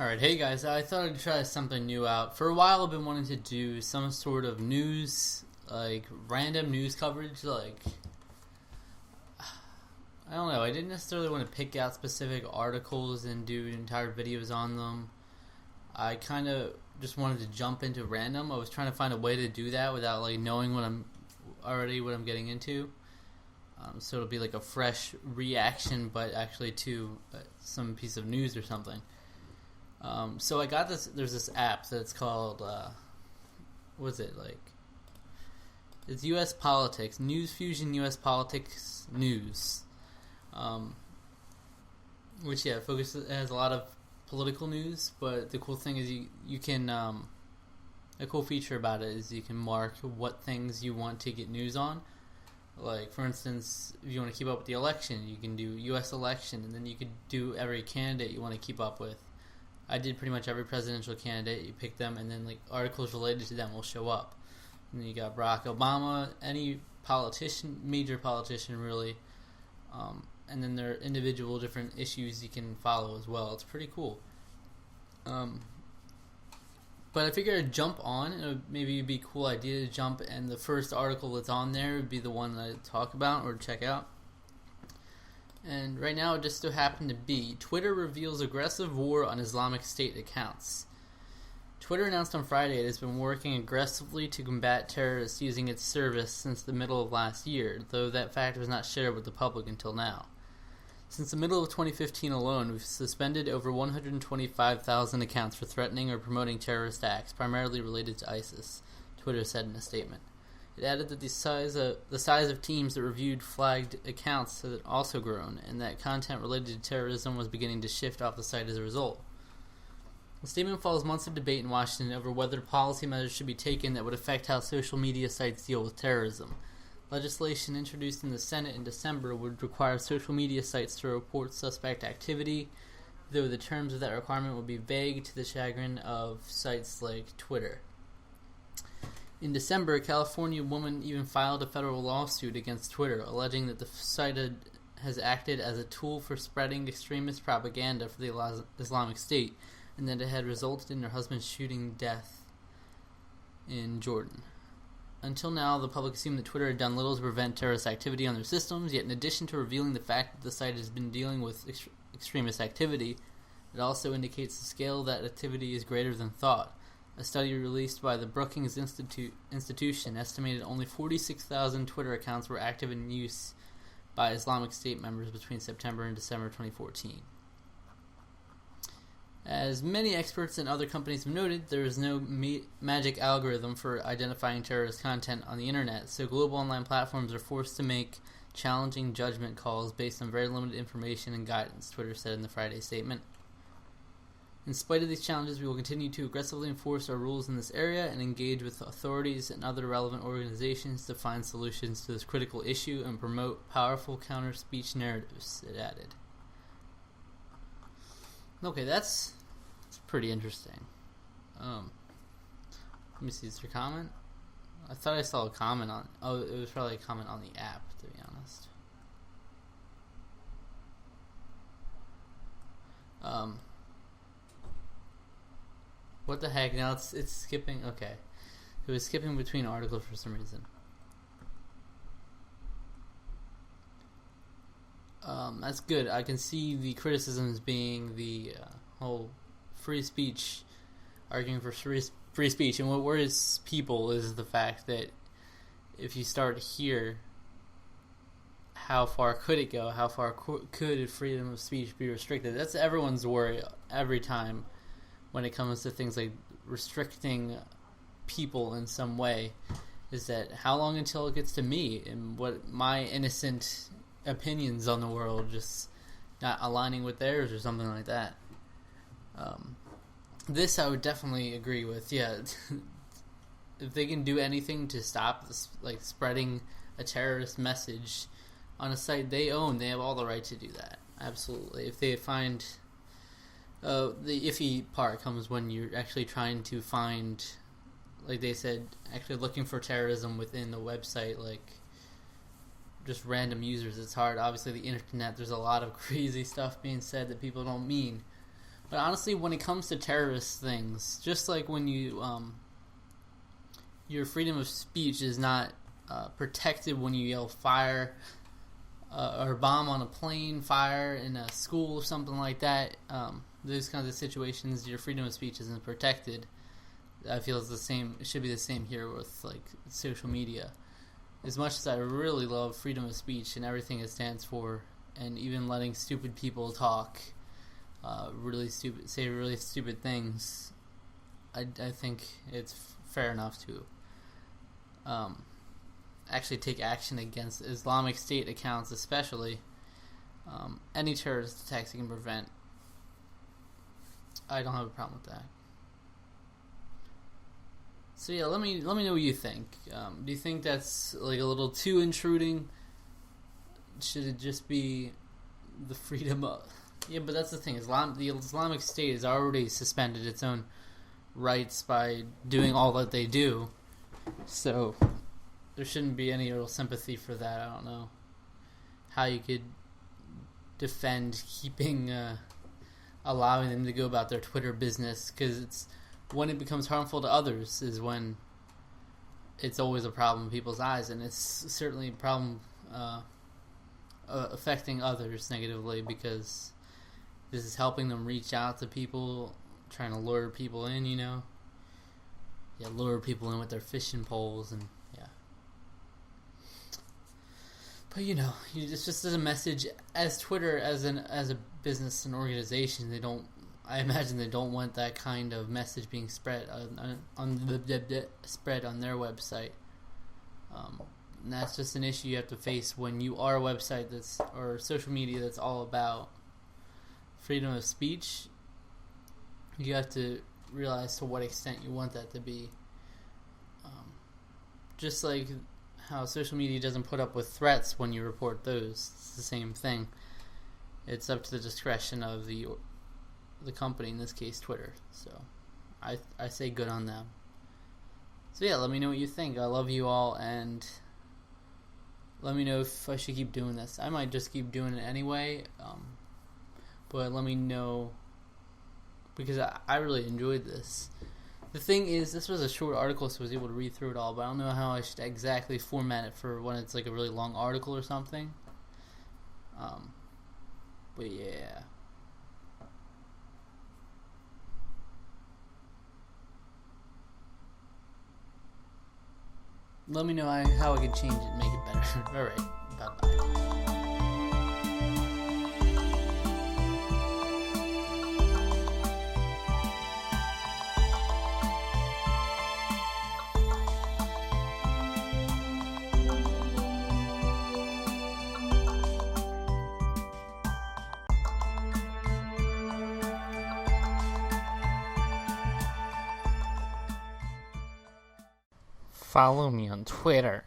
Alright, hey guys, I thought I'd try something new out. For a while I've been wanting to do some sort of news, like random news coverage, I don't know, I didn't necessarily want to pick out specific articles and do entire videos on them. I kind of just wanted to jump into random. I was trying to find a way to do that without knowing what I'm getting into. So it'll be like a fresh reaction, but actually to some piece of news or something. So I got this. There's this app that's called it's U.S. Politics, News Fusion U.S. Politics News, which it has a lot of political news. But the cool thing is you can a cool feature about it is you can mark what things you want to get news on. Like, for instance, if you want to keep up with the election, you can do U.S. election, and then you could do every candidate you want to keep up with. I did pretty much every presidential candidate. You pick them, and then articles related to them will show up. And then you got Barack Obama, any politician, major politician really, and then there are individual different issues you can follow as well. It's pretty cool. But I figured I'd jump on. Maybe it'd be a cool idea to jump, and the first article that's on there would be the one that I talk about or check out. And right now it just so happened to be Twitter reveals aggressive war on Islamic State accounts. Twitter announced on Friday it has been working aggressively to combat terrorists using its service since the middle of last year, though that fact was not shared with the public until now. Since the middle of 2015 alone, we've suspended over 125,000 accounts for threatening or promoting terrorist acts, primarily related to ISIS, Twitter said in a statement. It added that the size of teams that reviewed flagged accounts had also grown, and that content related to terrorism was beginning to shift off the site as a result. The statement follows months of debate in Washington over whether policy measures should be taken that would affect how social media sites deal with terrorism. Legislation introduced in the Senate in December would require social media sites to report suspect activity, though the terms of that requirement would be vague to the chagrin of sites like Twitter. In December, a California woman even filed a federal lawsuit against Twitter, alleging that the site has acted as a tool for spreading extremist propaganda for the Islamic State, and that it had resulted in her husband's shooting death in Jordan. Until now, the public assumed that Twitter had done little to prevent terrorist activity on their systems, yet in addition to revealing the fact that the site has been dealing with extremist activity, it also indicates the scale of that activity is greater than thought. A study released by the Brookings Institution estimated only 46,000 Twitter accounts were active in use by Islamic State members between September and December 2014. As many experts and other companies have noted, there is no magic algorithm for identifying terrorist content on the internet, so global online platforms are forced to make challenging judgment calls based on very limited information and guidance, Twitter said in the Friday statement. In spite of these challenges, we will continue to aggressively enforce our rules in this area and engage with authorities and other relevant organizations to find solutions to this critical issue and promote powerful counter-speech narratives, it added. Okay, that's pretty interesting. Let me see, is there a comment? I thought I saw a comment on... Oh, it was probably a comment on the app, to be honest. What the heck? Now it's skipping... Okay. It was skipping between articles for some reason. That's good. I can see the criticisms being the whole free speech, arguing for free speech, and what worries people is the fact that if you start here, how far could it go? How far could freedom of speech be restricted? That's everyone's worry every time when it comes to things like restricting people in some way, is that how long until it gets to me and what my innocent opinions on the world just not aligning with theirs or something like that. This I would definitely agree with. Yeah, if they can do anything to stop this, spreading a terrorist message on a site they own, they have all the right to do that. Absolutely. If they find the iffy part comes when you're actually trying to find, like they said, actually looking for terrorism within the website, just random users. It's hard. Obviously, the internet, there's a lot of crazy stuff being said that people don't mean. But honestly, when it comes to terrorist things, just like when your freedom of speech is not protected when you yell fire or bomb on a plane, fire in a school or something like that. Those kinds of situations, your freedom of speech isn't protected. I feel it's the same. It should be the same here with like social media. As much as I really love freedom of speech and everything it stands for, and even letting stupid people talk, say really stupid things, I think it's fair enough to actually take action against Islamic State accounts, especially any terrorist attacks you can prevent. I don't have a problem with that. So yeah, let me know what you think. Do you think that's like a little too intruding? Should it just be the freedom of... Yeah, but that's the thing. The Islamic State has already suspended its own rights by doing all that they do. So there shouldn't be any real sympathy for that. I don't know how you could defend allowing them to go about their Twitter business, because it's when it becomes harmful to others is when it's always a problem in people's eyes, and it's certainly a problem affecting others negatively, because this is helping them reach out to people, trying to lure people in, lure people in with their fishing poles, and but it's just as a message, as Twitter, as a business and organization, I imagine they don't want that kind of message being spread spread on their website. And that's just an issue you have to face when you are a website or social media that's all about freedom of speech. You have to realize to what extent you want that to be. Just like how social media doesn't put up with threats when you report those. It's the same thing. It's up to the discretion of the company, in this case Twitter. So I say good on them. So yeah, let me know what you think. I love you all, and let me know if I should keep doing this. I might just keep doing it anyway, but let me know, because I really enjoyed this. The thing is, this was a short article, so I was able to read through it all, but I don't know how I should exactly format it for when it's like a really long article or something. But yeah. Let me know how I could change it and make it better. Alright, bye-bye. Follow me on Twitter